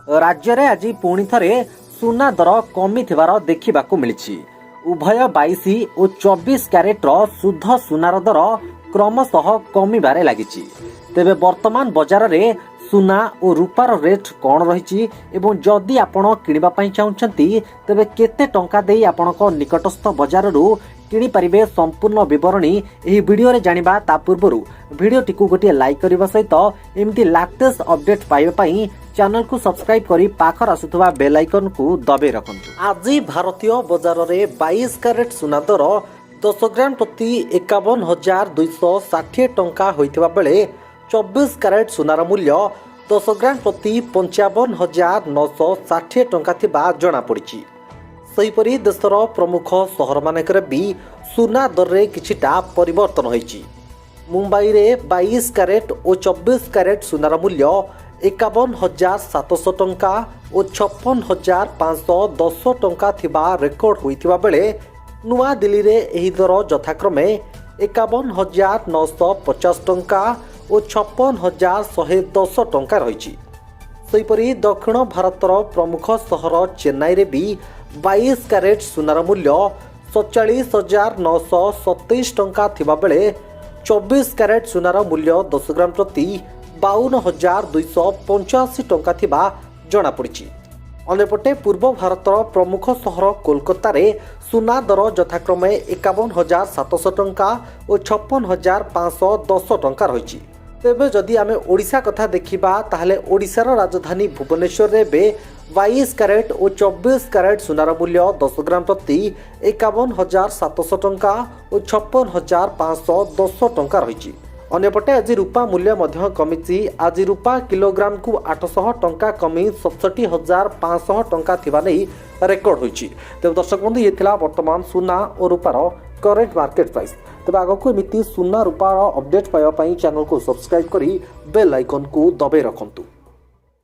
राज्य में आज पुणी थे सुना दर कमी देखा मिली। उभय 22 और 24 क्यारेट्र शुद्ध सुनार दर क्रमशः कमिबारे लागिछि। तेबे वर्तमान बाजार में सुना और रूपार रेट कौन रही एवं जदि आपण किनिबा पई चाहुछंती तेबे केते टंका देई आपणक निकटस्थ बाजार किनी पारिबे संपूर्ण विवरणी एही वीडियो रे जानिबा ता पूर्वरु वीडियो टिकु गोटे लाइक करबा सहित एमती लेटेस्ट अपडेट पाइबा पई चैनल को सब्सक्राइब करी पाखर आसुथबा बेल आइकन को दबे रखंतु। आज भारतीय बाजार रे 22 कैरेट सुना दर 10 ग्राम प्रति 51,260 टंका होइतबा बेले 24 कैरेट सुनार मूल्य 10 ग्राम प्रति 55,960 टंका थिबा जणा पड़िछि। सेहीपरि देशर प्रमुख सहर मानकरे भी सुना दर रे किछिटा परिवर्तन होइछि। मुंबई रे 22 कैरेट और 24 कैरेट सुनार मूल्य 51,700 टंका और 56,510 टंका थिबा रेकर्ड होइथिबा बेले नुआ दिल्ली रे एही दर यथाक्रमे 51,950 टंका और 56,110 टंका रहिछि। सेहीपरि दक्षिण भारतर प्रमुख सहर चेन्नई रे भी 22 कैरेट सुनार मूल्य 47,927 टंका थिबा बेले 24 कैरेट सुनार मूल्य 10 ग्राम प्रति 52,285 टंका थिबा जणा पड़िछि। अन्यपटे पूर्व भारतर प्रमुख सहर कोलकाता रे सुना दर यथाक्रमे 51,700 टंका और 56,510 टंका रहिछि। तेबे जदि आमे ओडिशा कथा देखिबा ताहले ओडिशार राजधानी भुवनेश्वर रे बे 22 कैरेट और 24 कैरेट सुनार मूल्य 10 ग्राम प्रति 51,700 टंका और 56,510 टंका रहिछि। अन्यपटे आज रूपा मूल्य मध्य कमिछि। आज रूपा किलोग्राम को 800 टंका कमी 67,500 टंका थिबा नै रेकर्ड होइछि। तेबे दर्शक बंधु ये थिला वर्तमान सुना और रूपार करेंट मार्केट प्राइस। तेबे आगको एमिति सुना रूपार अपडेट पाइबा पई चैनल को सब्सक्राइब करी बेल आइकन को दबे रखंतु।